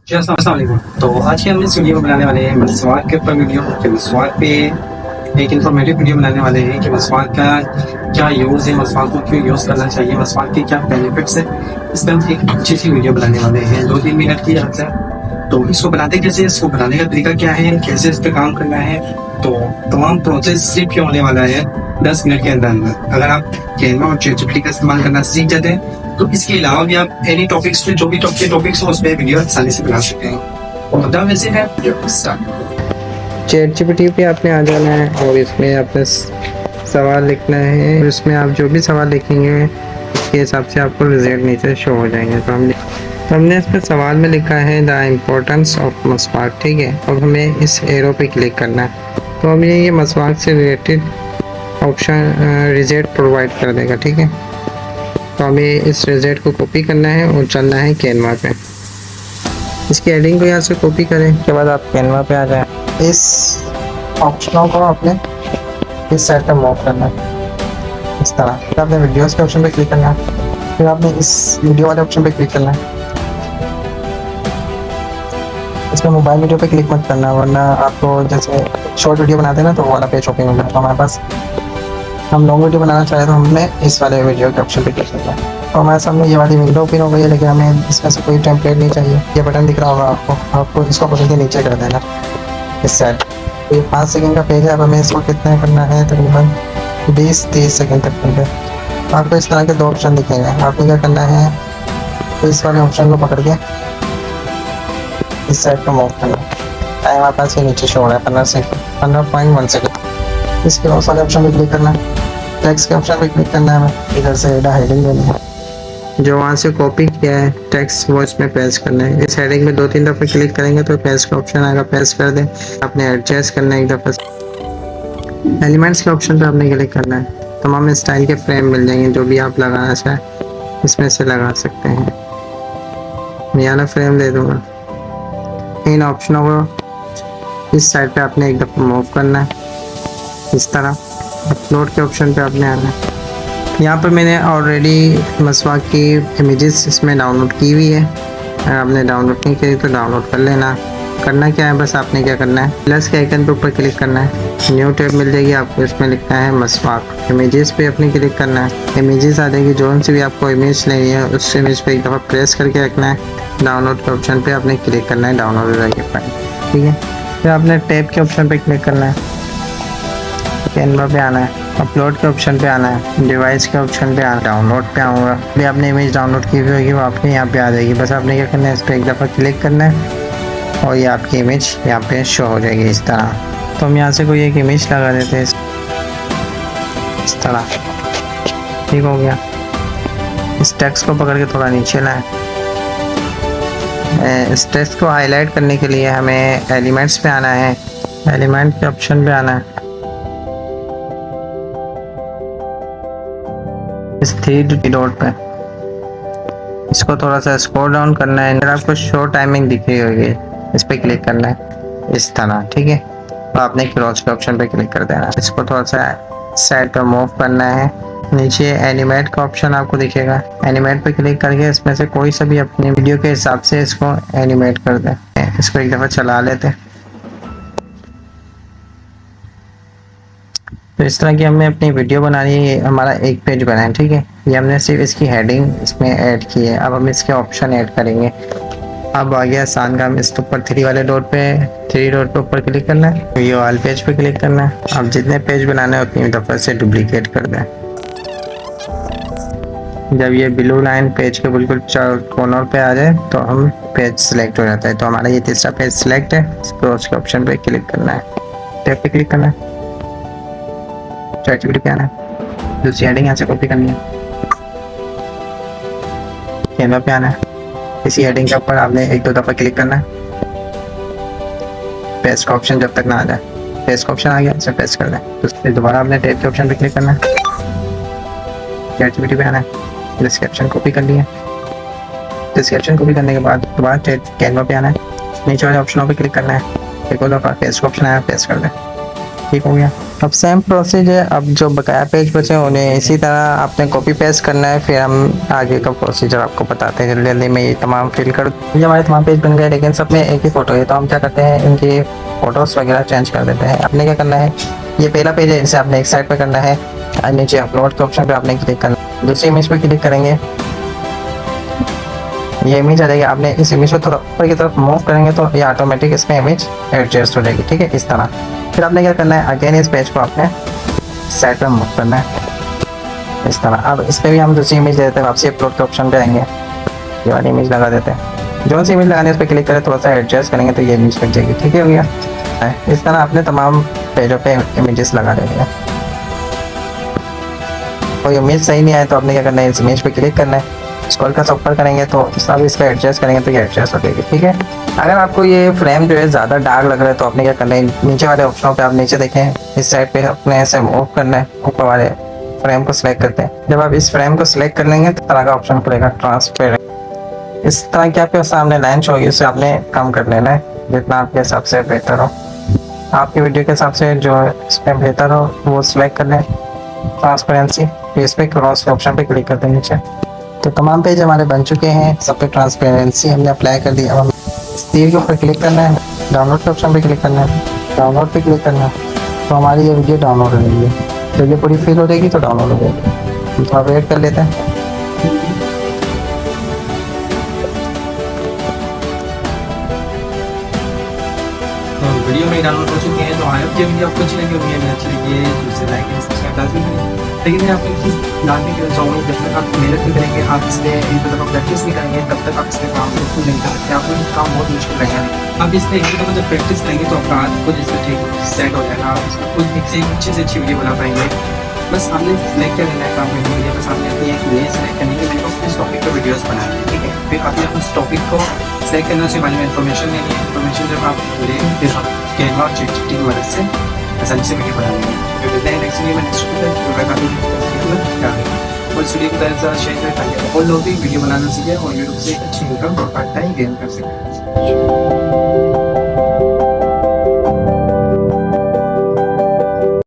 जी, अस्सलाम वालेकुम। तो आज की हम इस वीडियो में बनाने वाले हैं मिसवाक के ऊपर वीडियो कि मिसवाक पे एक इन्फॉर्मेटिव वीडियो बनाने वाले हैं कि मिसवाक का क्या यूज़ है, मिसवाक को क्यों यूज़ करना चाहिए, मिसवाक के क्या बेनिफिट्स हैं। इस पर हम एक अच्छी सी वीडियो बनाने वाले हैं 2-3 मिनट की यहाँ से। तो इसको बनाते कैसे, इसको बनाने का तरीका क्या है, कैसे इस पर काम करना है, तो तमाम प्रोसेस सिर्फ क्यों होने वाला है 10 मिनट के अंदर अंदर। अगर आप कैनवा और चैटजीपीटी का इस्तेमाल करना सीख जाते हैं तो इसके अलावा भी आप एनी टॉपिक्स पे जो भी टॉपिक्स हो उस पर वीडियो आसानी से बना सकते हैं। और बताओ वैसे है वीडियो स्टार्ट। चैट जीपीटी पे आपने आ जाना है और इसमें आपने सवाल लिखना है और इसमें आप जो भी सवाल लिखेंगे उसके हिसाब से आपको रिजल्ट नीचे शो हो जाएंगे। तो हमने इसमें सवाल में लिखा है द इम्पोर्टेंस ऑफ मसवाक, ठीक है। और हमें इस एरो पे क्लिक करना है तो हमें ये मसवाक से रिलेटेड ऑप्शन रिजल्ट प्रोवाइड कर देगा, ठीक है। तो हमें इस रिजल्ट को कॉपी करना है और चलना है कैनवा पे। इसकी हेडिंग को यहाँ से कॉपी करें, उसके बाद आप कैनवा पे आ जाएं। इस ऑप्शनों को आपने इस साइड पे मूव करना है इस तरह। फिर आपने वीडियोस के ऑप्शन पे क्लिक करना है, फिर आपने इस वीडियो वाले ऑप्शन पे क्लिक करना है। इसमें मोबाइल वीडियो पे क्लिक मत करना वरना आपको जैसे शॉर्ट वीडियो बनाते हैं ना तो वो वाला पेज ओपन होगा। तो हमारे पास हम लॉन्ग वीडियो बनाना चाहे तो हमने इस वाले वीडियो के ऑप्शन पे क्लिक करना है। तो हमारे सामने ये वाली विंडो ओपन हो गई है, लेकिन हमें इसमें से कोई टेम्पलेट नहीं चाहिए। ये बटन दिख रहा होगा आपको इसको पसंद है नीचे कर देना इस साइड। तो ये 5 सेकंड का पेज है। अब हमें इसको कितना करना है, तकरीबन 20-30 सेकंड तक करना है। आपको इस तरह के 2 ऑप्शन दिखेंगे। आपने क्या करना है, तो इस वाले ऑप्शन को पकड़ के इस साइड को मूव करना है। टाइम आपके पास ये नीचे शो हो रहा है 15.1 सेकंड। इसके उस वाले ऑप्शन पे क्लिक करना है। टेक्स्ट के ऑप्शन पे क्लिक करना है। हमें इधर से हेडिंग देनी है, जो वहाँ से कॉपी किया है टेक्स्ट वो इसमें पेस्ट करना है। इस हेडिंग में 2-3 दफ़े क्लिक करेंगे तो पेस्ट का ऑप्शन आएगा, पेस्ट कर दें। आपने एडजस्ट करना है एक दफ़ा। एलिमेंट्स के ऑप्शन पे आपने क्लिक करना है। तमाम स्टाइल के फ्रेम मिल जाएंगे, जो भी आप लगाना चाहें इसमें से लगा सकते हैं। मैं वाला फ्रेम दे दूँगा। इन ऑप्शनों को इस साइड पे आपने एक दफ़ा मूव करना है इस तरह। अपलोड के ऑप्शन पे आपने आना है। यहाँ पर मैंने ऑलरेडी मसवाक की इमेजेस इसमें डाउनलोड की हुई है। अगर आपने डाउनलोड नहीं की तो डाउनलोड कर लेना। करना क्या है, बस आपने क्या करना है, प्लस के आइकन पे ऊपर क्लिक करना है। न्यू टैब मिल जाएगी आपको, इसमें लिखना है मसवाक। इमेजेस पे अपने क्लिक करना है। इमेजेस आ जाएगी, जो से भी आपको इमेज लेनी है उस इमेज पे एक दफ़ा प्रेस करके रखना है। डाउनलोड के ऑप्शन पे आपने क्लिक करना है, डाउनलोड हो जाएगी फाइल, ठीक है। फिर आपने टैब के ऑप्शन पे क्लिक करना है, कैनवा पे आना है, अपलोड के ऑप्शन पे आना है, डिवाइस के ऑप्शन पे आना, डाउनलोड पे आऊँगा। अभी आपने इमेज डाउनलोड की हुई होगी वो आपके यहाँ पे आ जाएगी। बस आपने क्या करना है, इस पर एक दफ़ा क्लिक करना है और ये आपकी इमेज यहाँ पे शो हो जाएगी इस तरह। तो हम यहाँ से कोई एक इमेज लगा देते हैं इस तरह, ठीक हो गया। इस टेक्स्ट को पकड़ के थोड़ा नीचे लाएं। इस टेक्स्ट को हाईलाइट करने के लिए हमें एलिमेंट्स पे आना है, एलिमेंट के ऑप्शन पे आना है। इस 3 डॉट पे इसको थोड़ा सा स्क्रॉल डाउन करना है। अगर आपको शो टाइमिंग दिख रही होगी इस पे क्लिक करना है इस तरह, ठीक है। तो आपने क्रॉस के ऑप्शन पे क्लिक कर देना है। इसको थोड़ा सा साइड पे मूव करना है। नीचे एनिमेट का ऑप्शन आपको दिखेगा, एनिमेट पे क्लिक करके इसमें से कोई सा भी अपनी वीडियो के हिसाब से इसको एनिमेट कर दें। इसको एक दफ़ा चला लेते हैं। तो इस तरह की हमें अपनी वीडियो बनानी है। हमारा एक पेज बना है, ठीक है। ये हमने सिर्फ इसकी हेडिंग इसमें ऐड की है। अब हम इसके ऑप्शन ऐड करेंगे। अब आ गया आसान काम। इसके ऊपर 3 वाले डॉट पे ऊपर क्लिक करना है, ये वाल पेज पे क्लिक करना है। अब जितने पेज बनाना है उतनी दफ़ा से डुप्लीकेट कर दें। जब ये ब्लू लाइन पेज के बिल्कुल कॉर्नर पे आ जाए तो हम पेज सिलेक्ट हो जाता है। तो हमारा ये तीसरा पेज सिलेक्ट है। क्रॉस के ऑप्शन पे क्लिक करना है, टैब पे क्लिक करना है, चैट पे आना है, दूसरी हेडिंग यहाँ से कॉपी करनी है, कैनवा पे आना है। इसी हेडिंग के ऊपर आपने 1-2 दफ़ा क्लिक करना है। पेस्ट का ऑप्शन जब तक ना आ जाए, पेस्ट का ऑप्शन आ गया इसे पेस्ट कर दें। तो फिर दोबारा आपने टैब के ऑप्शन पे क्लिक करना है, चैट पे आना है, डिस्क्रिप्शन कॉपी कर लिया। डिस्क्रिप्शन कॉपी करने के बाद दोबारा कैनवा पे आना है, नीचे वाले ऑप्शनों पे क्लिक करना है। एक और दफ़ा पेस्ट का ऑप्शन आया, पेस्ट कर दें। ठीक हो गया। अब सेम प्रोसेस है, अब जो बकाया पेज बचे उन्हें इसी तरह आपने कॉपी पेस्ट करना है, फिर हम आगे का प्रोसीजर आपको बताते हैं। जल्दी जल्दी में ये तमाम फिल कर, ये हमारे तमाम पेज बन गए, लेकिन सब में एक ही फ़ोटो है, तो हम क्या करते हैं इनकी फ़ोटोज़ वगैरह चेंज कर देते हैं। आपने क्या करना है, ये पहला पेज है, इसे आपने एक साइड पर करना है, और नीचे अपलोड के ऑप्शन पर आपने क्लिक करना है। दूसरी इमेज पर क्लिक करेंगे, ये इमेज आ जाएगी। आपने इस इमेज को थोड़ा ऊपर की तरफ मूव करेंगे तो ये ऑटोमेटिक इसमें इमेज एडजस्ट हो जाएगी, ठीक है, इस तरह। फिर आपने क्या करना है, अगेन इस पेज को आपने साइड पे मूव करना है इस तरह। अब इस पर भी हम दूसरी इमेज देते हैं, वापसी अपलोड के ऑप्शन पे आएंगे, ये वाली इमेज लगा देते हैं। जो सी इमेज लगाने उस पर क्लिक करें, थोड़ा सा एडजस्ट करेंगे तो ये इमेज लग जाएगी, ठीक है, हो गया। इस तरह आपने तमाम पेजों पे इमेजेस लगा देनी है। कोई इमेज सही नहीं आए तो आपने क्या करना है, इस इमेज पे क्लिक करना है, स्क्रॉल का ऊपर करेंगे तो इस तरह इसका एडजस्ट करेंगे तो ये एडजस्ट हो जाएगी, ठीक है। अगर आपको ये फ्रेम जो है ज़्यादा डार्क लग रहा है तो आपने क्या करना है, नीचे वाले ऑप्शनों पे आप नीचे देखें, इस साइड पे अपने ऐसे मूव करना है, ऊपर वाले फ्रेम को सिलेक्ट करते हैं। जब आप इस फ्रेम को सिलेक्ट कर लेंगे तो तरह का ऑप्शन खुलेगा ट्रांसपेरेंट। इस तरह की आपके सामने लाइन शो होगी, उससे आपने कम कर लेना है जितना आपके हिसाब से बेहतर हो, आपकी वीडियो के हिसाब से जो इसमें बेहतर हो वो सिलेक्ट कर लें ट्रांसपेरेंसी। इस पर क्रॉस के ऑप्शन पे क्लिक करते हैं नीचे। तो तमाम पेज हमारे बन चुके हैं, सब पे ट्रांसपेरेंसी हमने अप्लाई कर दी। अब हम तीर के ऊपर क्लिक करना है, डाउनलोड के ऑप्शन पे क्लिक करना है, डाउनलोड पे क्लिक करना है, तो हमारी ये वीडियो डाउनलोड हो जाएगी। जब ये पूरी फिल हो जाएगी तो डाउनलोड हो जाएगी। थोड़ा वेट कर लेते हैं। तो वीडियो में डाउनलोड हो चुके हैं, तो आई होप ये वीडियो आपको अच्छी लगी होगी। अगर अच्छी लगी है तो उसे लाइक एंड सब्सक्राइब लाजमी करें। लेकिन मैं आपको एक चीज़ लाजमी कहना चाहूँगा, जब तक आप मेहनत नहीं करेंगे, आप इसमें एक दफ़ा प्रैक्टिस नहीं करेंगे, तब तक आप इसमें काम बिल्कुल नहीं कर सकते। आपको ये काम बहुत मुश्किल लगेगा। आप इसमें एक दफ़ा जब प्रैक्टिस करेंगे तो आपका हाथ खुद इसमें ठीक सेट हो जाएगा, आप इसमें खुद एक से अच्छी से अच्छी वीडियो बना पाएंगे। बस आपने सिलेक्ट करना है काम करने के लिए, बस आपने अपनी एक इमेज सेलेक्ट करनी है, मेरे को इस टॉपिक पर वीडियोस बनानी है, ठीक है। फिर आपने उस टॉपिक को सेलेक्ट करने से बारे में इन्फॉर्मेशन लेनी है। इन्फॉर्मेशन जब आप ले फिर आप कैनवा और ChatGPT की मदद से आसानी से वीडियो बनाएंगे। फिर मिलते हैं नेक्स्ट वीडियो में, नेक्स्ट और इस वीडियो को ज़्यादा शेयर करें ताकि और लोग भी वीडियो बनाना सीखें और यूट्यूब से अच्छी इनकम पार्ट टाइम गेन कर सकें।